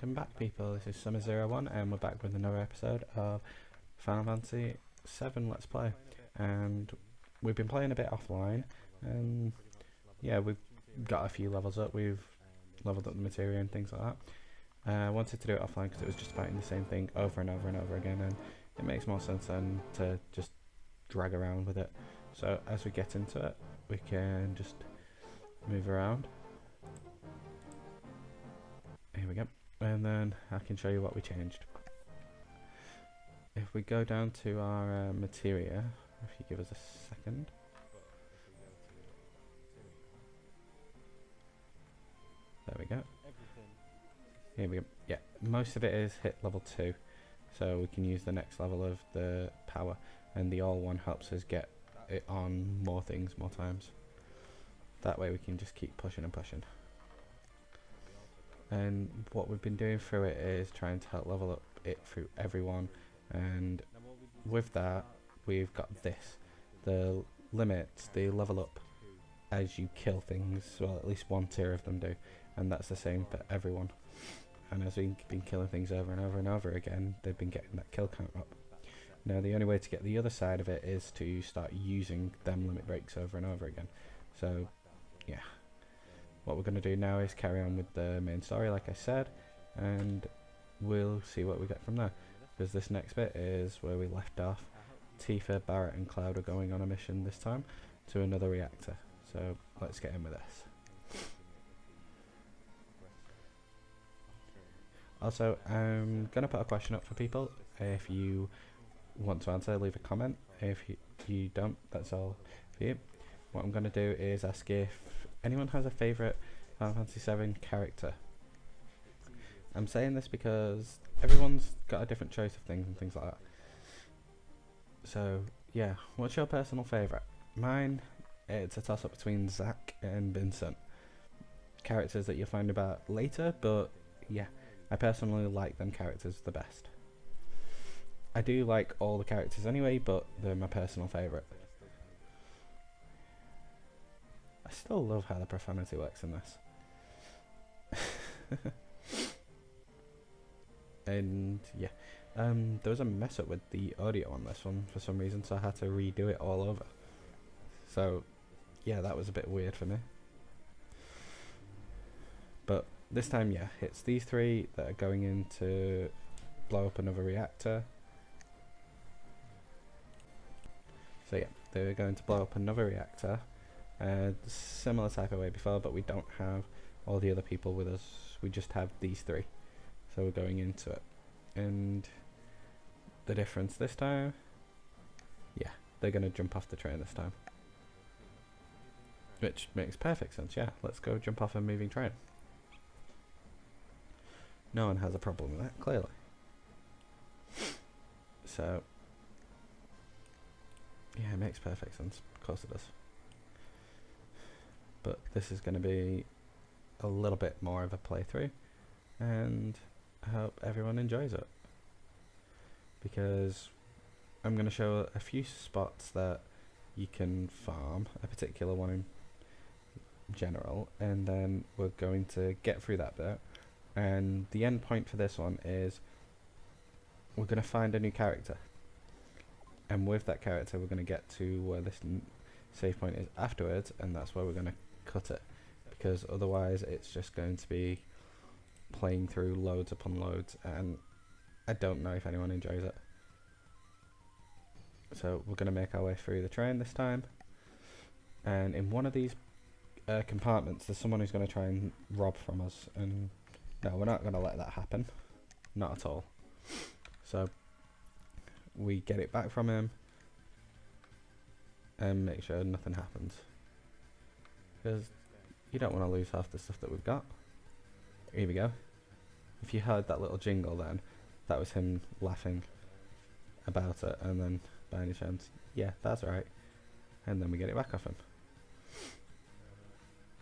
Welcome back, people. This is Summer01 and we're back with another episode of Final Fantasy 7 Let's Play. And we've been playing a bit offline, and yeah, we've got a few levels up. We've leveled up the materia and things like that. I wanted to do it offline because it was just fighting the same thing over and over and over again, and it makes more sense than to just drag around with it. So as we get into it, we can just move around. Here we go. And then I can show you what we changed. If we go down to our materia, if you give us a second. There we go. Here we go. Yeah, most of it is hit level 2. So we can use the next level of the power. And the all one helps us get it on more things, more times. That way we can just keep pushing and pushing. And what we've been doing through it is trying to help level up it through everyone, and with that we've got this. The limits, they level up as you kill things, well at least one tier of them do, and that's the same for everyone. And as we've been killing things over and over and over again, they've been getting that kill count up. Now the only way to get the other side of it is to start using them limit breaks over and over again. So yeah. What we're going to do now is carry on with the main story, like I said, and we'll see what we get from there. Because this next bit is where we left off. Tifa, Barrett and Cloud are going on a mission this time to another reactor. So let's get in with this. Also, I'm going to put a question up for people. If you want to answer, leave a comment. If you don't, that's all for you. What I'm going to do is ask if anyone has a favourite Final Fantasy 7 character. I'm saying this because everyone's got a different choice of things and things like that. So yeah, what's your personal favourite? Mine, it's a toss up between Zack and Vincent. Characters that you'll find about later, but yeah, I personally like them characters the best. I do like all the characters anyway, but they're my personal favourite. I still love how the profanity works in this. And yeah, there was a mess up with the audio on this one for some reason, so I had to redo it all over. So yeah, that was a bit weird for me. But this time, yeah, it's these three that are going in to blow up another reactor. So yeah, they're going to blow up another reactor. Similar type of way before, but we don't have all the other people with us. We just have these three, so we're going into it. And the difference this time, yeah, they're gonna jump off the train this time, which makes perfect sense. Yeah, let's go jump off a moving train. No one has a problem with that, clearly. So yeah, it makes perfect sense. Of course it does. But this is going to be a little bit more of a playthrough, and I hope everyone enjoys it, because I'm going to show a few spots that you can farm, a particular one in general, and then we're going to get through that bit, and the end point for this one is we're going to find a new character, and with that character we're going to get to where this save point is afterwards, and that's where we're going to cut it, because otherwise it's just going to be playing through loads upon loads, and I don't know if anyone enjoys it. So we're going to make our way through the train this time, and in one of these compartments there's someone who's going to try and rob from us, and no, we're not going to let that happen, not at all. So we get it back from him and make sure nothing happens, because you don't want to lose half the stuff that we've got. Here we go. If you heard that little jingle then, that was him laughing about it, and then by any chance, yeah, that's right, and then we get it back off him.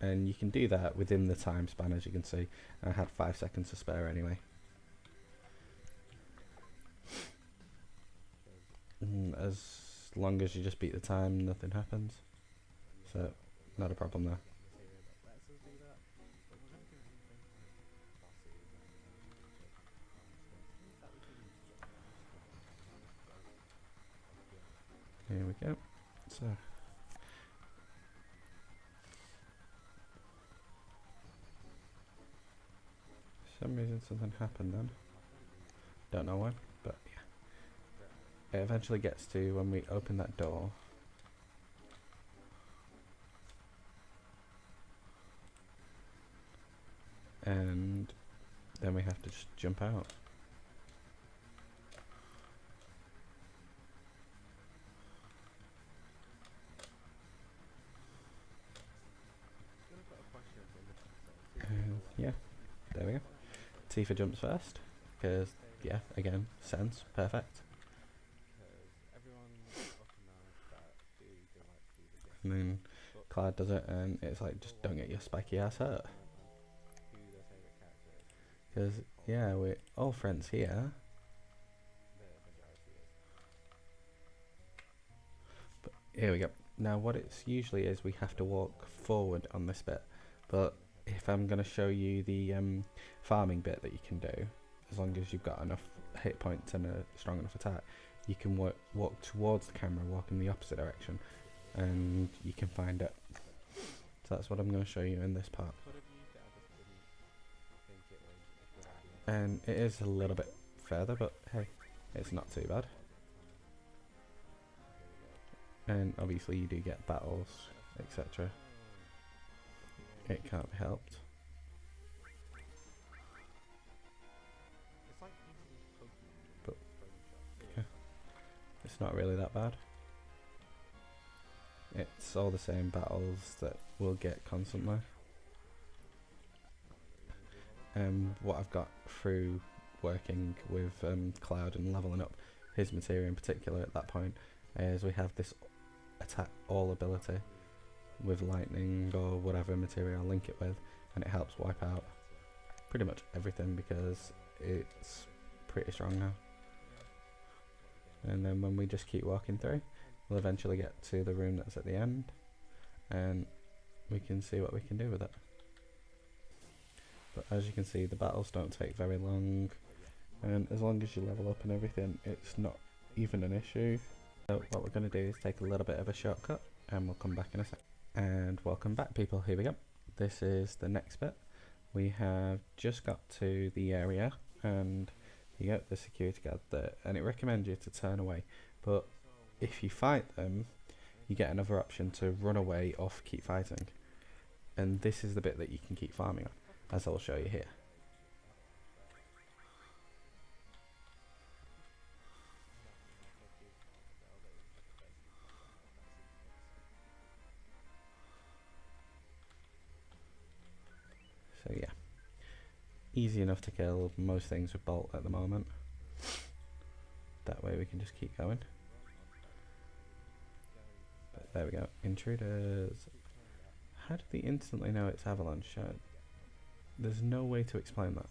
And you can do that within the time span, as you can see. I had 5 seconds to spare anyway. As long as you just beat the time, nothing happens, so not a problem there. Here we go. So for some reason something happened then. Don't know why, but yeah. It eventually gets to when we open that door. And then we have to just jump out. Yeah, there we go. Tifa jumps first, because, yeah, again, sense, perfect. And then Cloud does it, and it's like, just don't get your spiky ass hurt. Because, yeah, we're all friends here. But here we go. Now, what it's usually is we have to walk forward on this bit, but if I'm going to show you the farming bit that you can do, as long as you've got enough hit points and a strong enough attack, you can walk towards the camera, walk in the opposite direction, and you can find it. So that's what I'm going to show you in this part. And it is a little bit further, but hey, it's not too bad. And obviously you do get battles, etc. It can't be helped. But yeah, it's not really that bad. It's all the same battles that we'll get constantly. What I've got through working with Cloud and leveling up his materia in particular at that point is we have this attack all ability with lightning or whatever material I'll link it with, and it helps wipe out pretty much everything because it's pretty strong now. And then when we just keep walking through, we'll eventually get to the room that's at the end, and we can see what we can do with it. But as you can see, the battles don't take very long, and as long as you level up and everything, it's not even an issue. So what we're going to do is take a little bit of a shortcut, and we'll come back in a sec. And welcome back, people. Here we go. This is the next bit. We have just got to the area, and you get the security guard there, and it recommends you to turn away. But if you fight them, you get another option to run away or keep fighting. And this is the bit that you can keep farming on, as I'll show you here. So yeah, easy enough to kill most things with Bolt at the moment. That way we can just keep going. But there we go. Intruders. How do they instantly know it's avalanche? There's no way to explain that.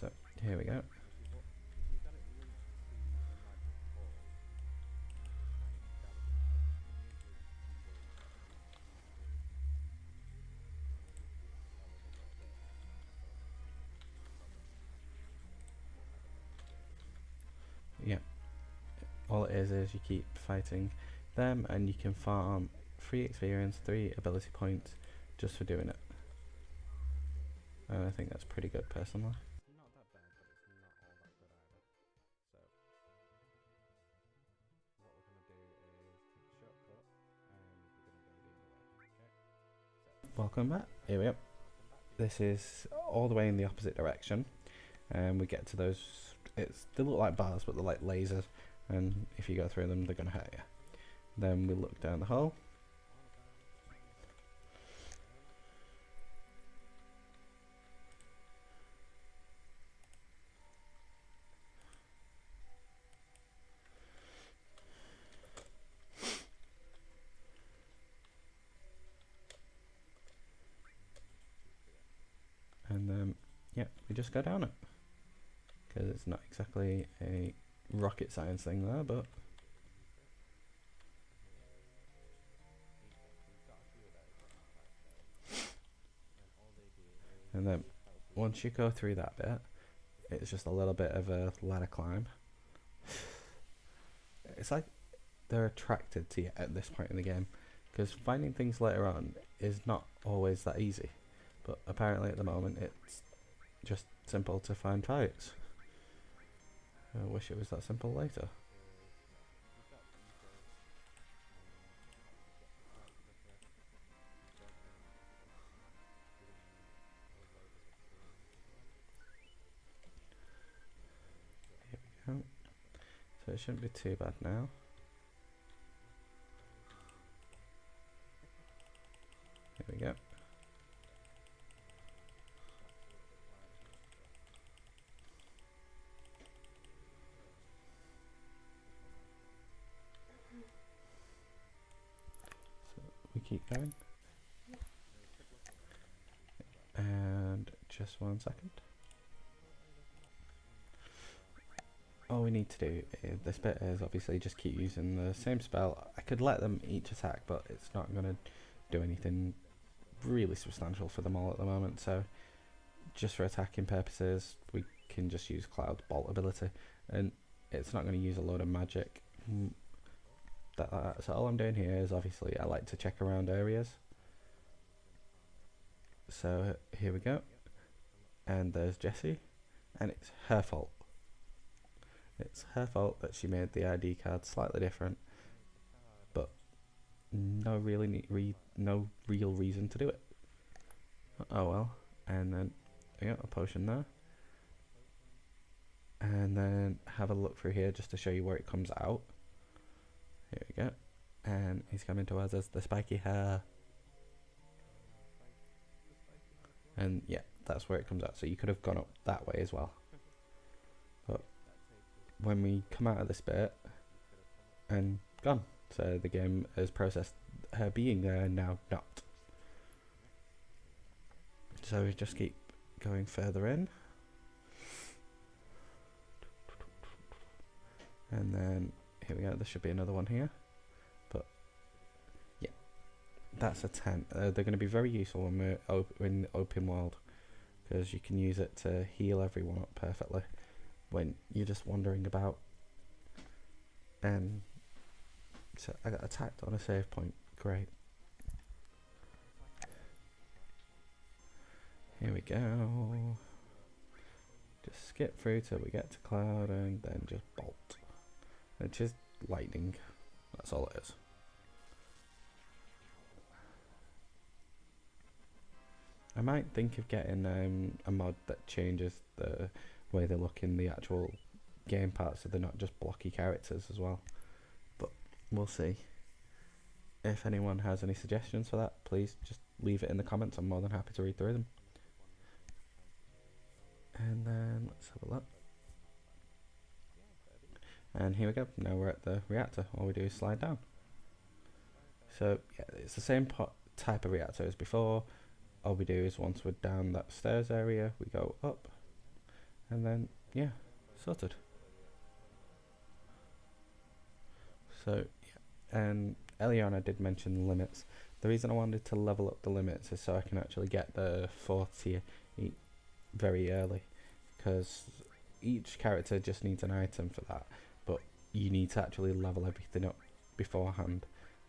So here we go. Yeah, all it is you keep fighting them, and you can farm 3 experience, 3 ability points just for doing it. And I think that's pretty good personally. Not that bad, but it's not all that good either. So what we're going to do is take a shortcut, and we're going to go the other way. Okay. So welcome back. Here we go. This is all the way in the opposite direction, and we get to those. They look like bars, but they're like lasers, and if you go through them, they're going to hurt you. Then we look down the hole. And yeah, we just go down it. Because it's not exactly a rocket science thing there, but and then once you go through that bit, it's just a little bit of a ladder climb. it's like they're attracted to you at this point in the game, because finding things later on is not always that easy, but apparently at the moment it's just simple to find fights. I wish it was that simple later. Here we go. So it shouldn't be too bad now. Here we go. So we keep going. And just 1 second. All we need to do in this bit is obviously just keep using the same spell. I could let them each attack, but it's not going to do anything really substantial for them all at the moment, so just for attacking purposes we can just use Cloud Bolt ability, and it's not going to use a load of magic. So all I'm doing here is obviously I like to check around areas. So here we go, and there's Jessie, and it's her fault. It's her fault that she made the ID card slightly different, but no real reason to do it. Oh well. And then we got a potion there, and then have a look through here just to show you where it comes out. Here we go, and he's coming towards us, the spiky hair, and yeah, that's where it comes out. So you could have gone up that way as well, but when we come out of this bit and gone, so the game has processed her being there and now not. So we just keep going further in, and then here we go, there should be another one here, but yeah, that's a 10. They're going to be very useful when we're in the open world, because you can use it to heal everyone up perfectly when you're just wandering about. And so I got attacked on a save point, great. Here we go. Just skip through till we get to Cloud and then just bolt, which is lightning, that's all it is. I might think of getting a mod that changes the way they look in the actual game part, so they're not just blocky characters as well, but we'll see. If anyone has any suggestions for that, please just leave it in the comments. I'm more than happy to read through them. And then let's have a look, and here we go. Now we're at the reactor. All we do is slide down. So yeah, it's the same type of reactor as before. All we do is once we're down that stairs area, we go up, and then yeah, sorted. So yeah, and earlier on I did mention limits. The reason I wanted to level up the limits is so I can actually get the 4th tier very early, because each character just needs an item for that, but you need to actually level everything up beforehand.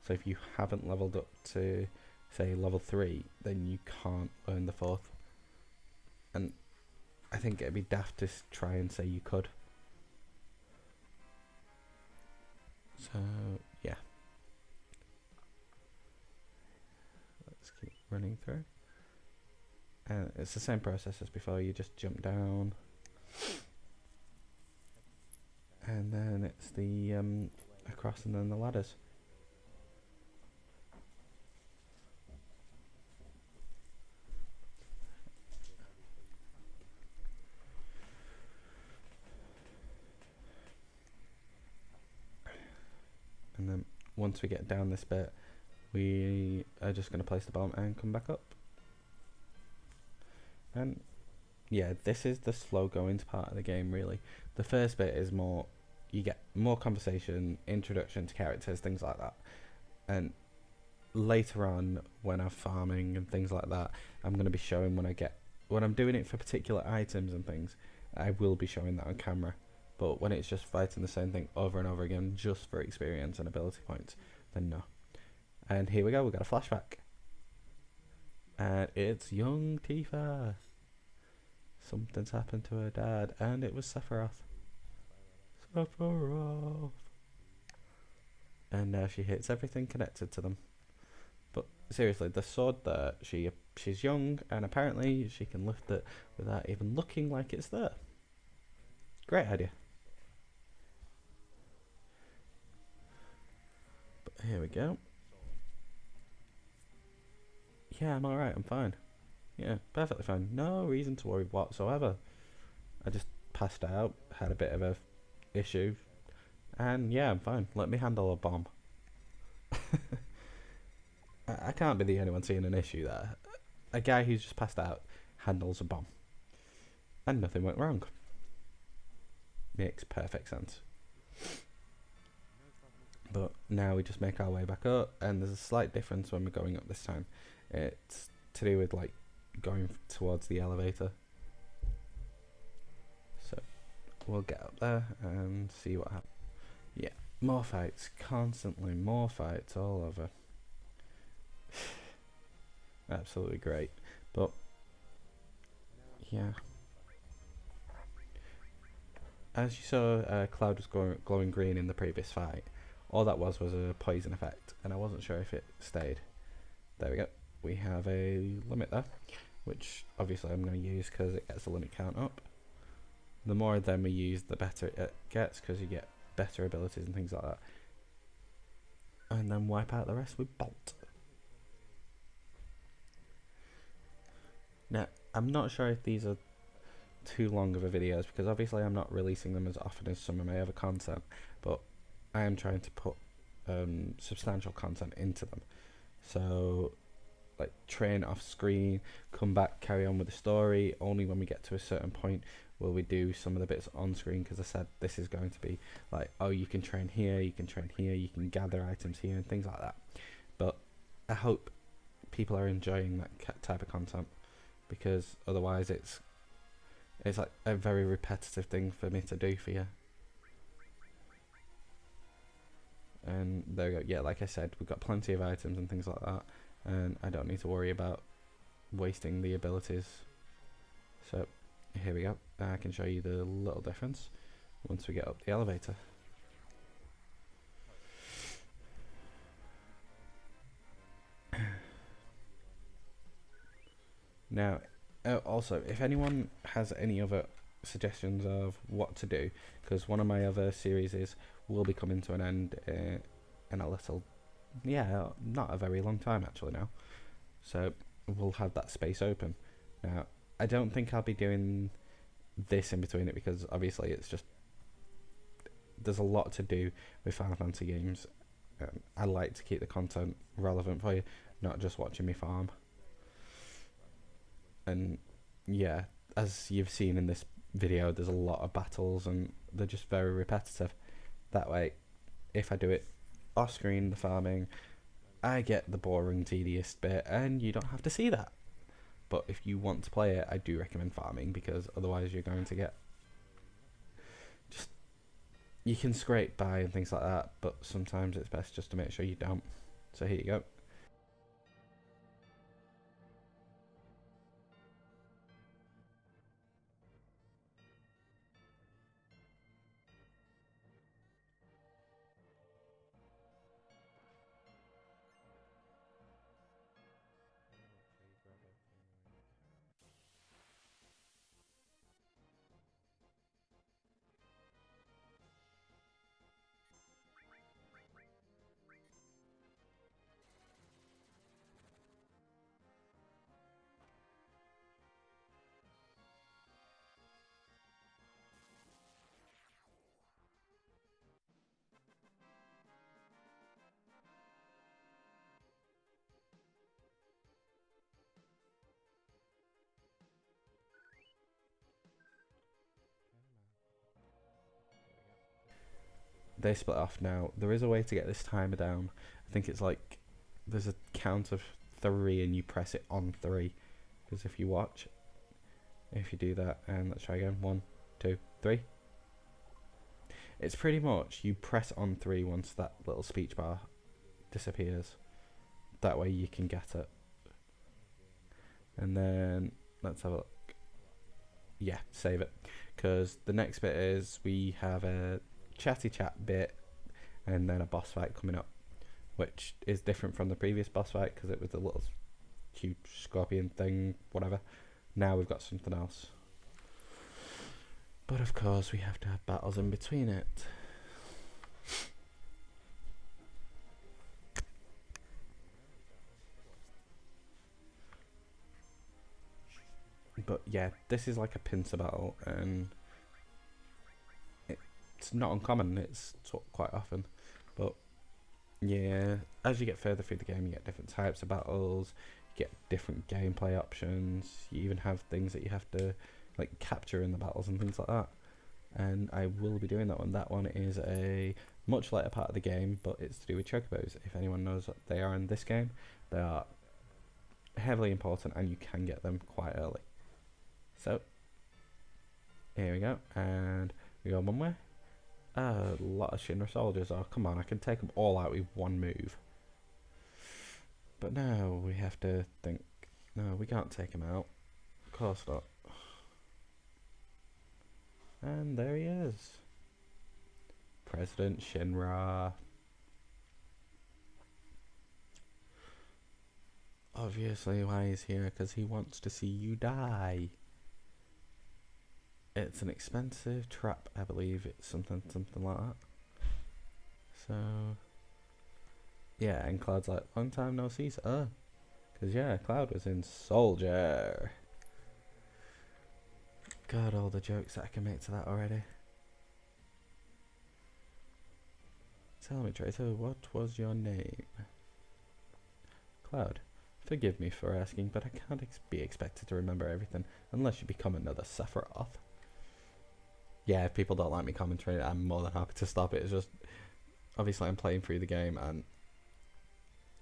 So if you haven't leveled up to say level 3, then you can't earn the 4th, and I think it'd be daft to try and say you could. So yeah, let's keep running through, and it's the same process as before. You just jump down, and then it's the across, and then the ladders. And then once we get down this bit, we are just going to place the bomb and come back up. And yeah, this is the slow going part of the game really. The first bit is more, you get more conversation, introduction to characters, things like that. And later on, when I'm farming and things like that, I'm going to be showing when I'm doing it for particular items and things, I will be showing that on camera. But when it's just fighting the same thing over and over again just for experience and ability points, then no. And here we go, we got a flashback. And it's young Tifa. Something's happened to her dad, and it was Sephiroth. Sephiroth. And now she hates everything connected to them. But seriously, the sword there, she's young, and apparently she can lift it without even looking like it's there. Great idea. But here we go. Yeah, I'm alright, I'm fine. Yeah, perfectly fine. No reason to worry whatsoever. I just passed out, had a bit of a issue, and yeah, I'm fine. Let me handle a bomb. I can't be the only one seeing an issue there. A guy who's just passed out handles a bomb. And nothing went wrong. Makes perfect sense. But now we just make our way back up, and there's a slight difference when we're going up this time. It's to do with like going towards the elevator. So we'll get up there and see what happens. Yeah, more fights, constantly more fights all over. Absolutely great. But yeah, as you saw, Cloud was glowing green in the previous fight. All that was a poison effect, and I wasn't sure if it stayed. There we go. We have a limit there, which obviously I'm going to use because it gets the limit count up. The more of them we use, the better it gets, because you get better abilities and things like that. And then wipe out the rest with Bolt. Now, I'm not sure if these are too long of a videos, because obviously I'm not releasing them as often as some of my other content, but I am trying to put substantial content into them. So, like, train off screen, come back, carry on with the story. Only when we get to a certain point will we do some of the bits on screen, because I said this is going to be like, oh, you can train here, you can train here, you can gather items here, and things like that. But I hope people are enjoying that type of content, because otherwise it's like a very repetitive thing for me to do for you. And there we go. Yeah, like I said, we've got plenty of items and things like that, and I don't need to worry about wasting the abilities. So here we go. I can show you the little difference once we get up the elevator. Now, also, if anyone has any other suggestions of what to do, because one of my other series will be coming to an end in a little, not a very long time actually now. So we'll have that space open. Now, I don't think I'll be doing this in between it, because obviously it's just, there's a lot to do with Final Fantasy games. I like to keep the content relevant for you, not just watching me farm. And yeah, as you've seen in this video, there's a lot of battles and they're just very repetitive. That way, if I do it off screen, the farming, I get the boring, tedious bit, and you don't have to see that. But if you want to play it, I do recommend farming, because otherwise you're going to get just, you can scrape by and things like that, but sometimes it's best just to make sure you don't. So here you go. They split off now. There is a way to get this timer down. I think it's like, there's a count of 3 and you press it on 3. Because if you do that, and let's try again, 1, 2, 3. It's pretty much you press on 3 once that little speech bar disappears. That way you can get it. And then let's have a look. Yeah, save it. Because the next bit is we have a chatty chat bit and then a boss fight coming up, which is different from the previous boss fight because it was a little huge scorpion thing, whatever. Now we've got something else. But of course we have to have battles in between it. But yeah, this is like a pincer battle, and it's not uncommon, it's quite often. But yeah, as you get further through the game, you get different types of battles, you get different gameplay options, you even have things that you have to like capture in the battles and things like that. And I will be doing that one. That one is a much later part of the game, but it's to do with chocobos. If anyone knows what they are in this game, they are heavily important and you can get them quite early. So here we go, and we go one way. A lot of Shinra soldiers. Oh come on, I can take them all out with one move. But now we have to think, no, we can't take him out. Of course not. And there he is. President Shinra. Obviously why he's here, because he wants to see you die. It's an expensive trap, I believe. It's something like that. So yeah, and Cloud's like, long time no see, sir. Because yeah, Cloud was in Soldier. God, all the jokes that I can make to that already. Tell me, traitor, what was your name? Cloud. Forgive me for asking, but I can't be expected to remember everything unless you become another Sephiroth. Yeah, if people don't like me commentating, I'm more than happy to stop it. It's just, obviously I'm playing through the game and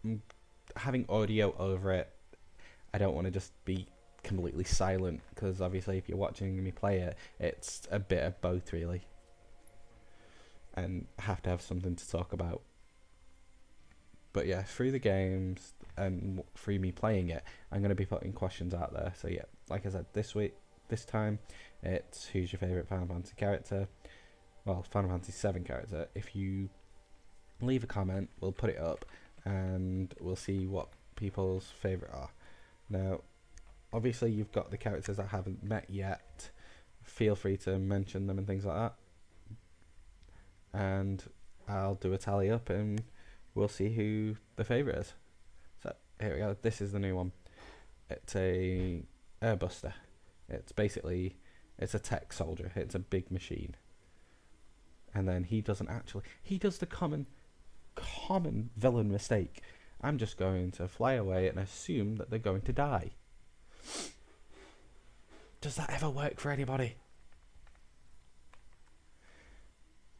I'm having audio over it. I don't want to just be completely silent, because obviously if you're watching me play it, it's a bit of both really. And I have to have something to talk about. But yeah, through the games and through me playing it, I'm going to be putting questions out there. So yeah, like I said, this time, it's who's your favourite Final Fantasy character? Well, Final Fantasy 7 character. If you leave a comment, we'll put it up and we'll see what people's favourite are. Now, obviously you've got the characters I haven't met yet. Feel free to mention them and things like that. And I'll do a tally up and we'll see who the favourite is. So, here we go. This is the new one. It's a airbuster. It's basically, it's a tech soldier. It's a big machine. And then he does the common villain mistake. I'm just going to fly away and assume that they're going to die. Does that ever work for anybody?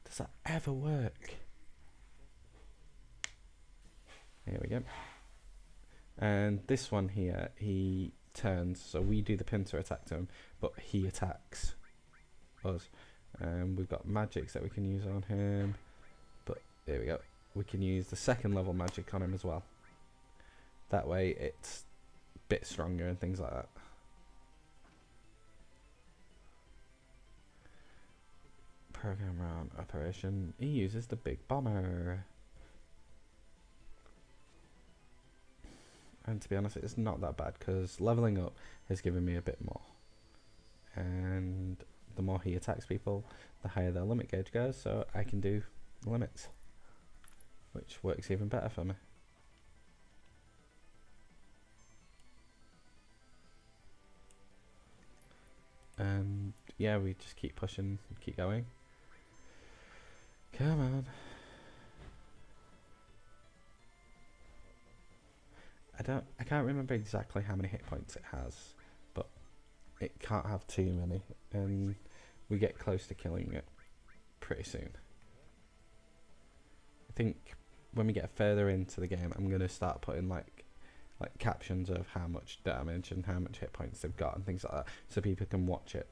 Does that ever work? Here we go. And this one here, he turns, so we do the pincer attack to him, but he attacks us. We've got magics that we can use on him, but there we go. We can use the second level magic on him as well. That way it's a bit stronger and things like that. Program round operation. He uses the big bomber. And to be honest, it's not that bad because leveling up has given me a bit more. And the more he attacks people, the higher their limit gauge goes, so I can do limits, which works even better for me. And yeah, we just keep pushing, keep going. Come on. I can't remember exactly how many hit points it has, but it can't have too many, and we get close to killing it pretty soon. I think when we get further into the game, I'm gonna start putting like captions of how much damage and how much hit points they've got and things like that, so people can watch it.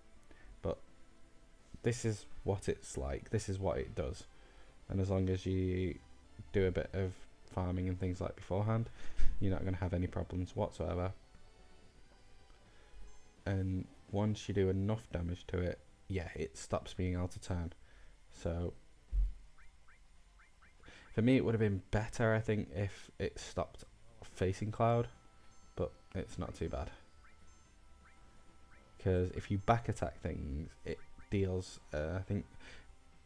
But this is what it's like. This is what it does. And as long as you do a bit of farming and things like beforehand, you're not going to have any problems whatsoever. And once you do enough damage to it, yeah, it stops being able to turn. So for me, it would have been better, I think, if it stopped facing cloud, but it's not too bad. Because if you back attack things, it deals, I think,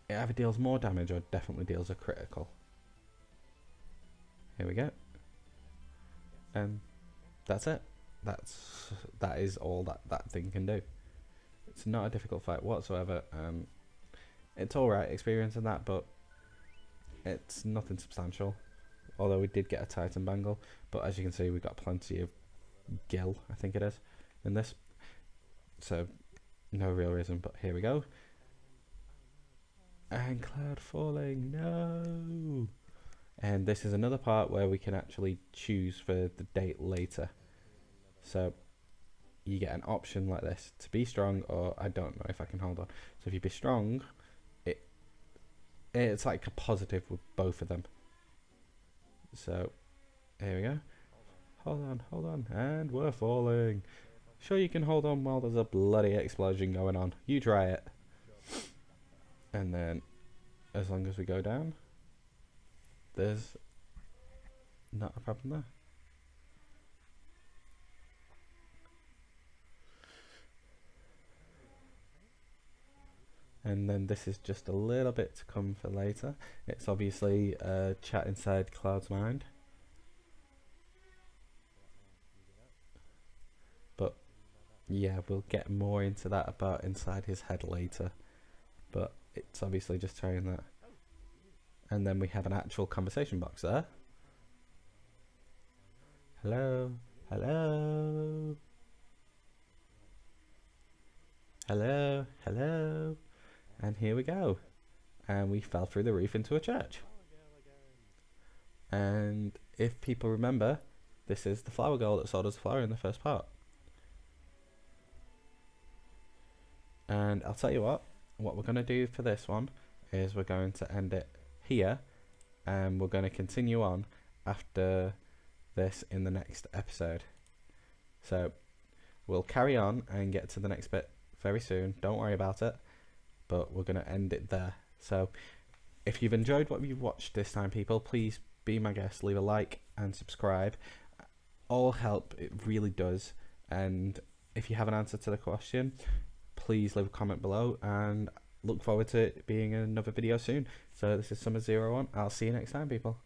it either deals more damage or definitely deals a critical. Here we go. And that's it. That is all that thing can do. It's not a difficult fight whatsoever. It's alright experiencing that, but it's nothing substantial. Although we did get a Titan Bangle, but as you can see, we got plenty of gil, I think it is, in this. So no real reason, but here we go. And cloud falling, no. And this is another part where we can actually choose for the date later. So you get an option like this to be strong, or I don't know if I can hold on. So if you be strong, it's like a positive with both of them. So here we go. Hold on, and we're falling. Sure, you can hold on while there's a bloody explosion going on. You try it. And then, as long as we go down, there's not a problem there. And then this is just a little bit to come for later. It's obviously a chat inside Cloud's mind. But yeah, we'll get more into that about inside his head later. But it's obviously just trying that. And then we have an actual conversation box there. Hello? Hello? Hello? Hello? And here we go. And we fell through the roof into a church. And if people remember, this is the flower girl that sold us the flower in the first part. And I'll tell you what we're going to do for this one is we're going to end it here, and we're going to continue on after this in the next episode. So we'll carry on and get to the next bit very soon. Don't worry about it, but we're going to end it there. So if you've enjoyed what you've watched this time, people, please be my guest, leave a like and subscribe. All help, it really does. And if you have an answer to the question, please leave a comment below, and look forward to it being another video soon. So this is Summer01. I'll see you next time, people.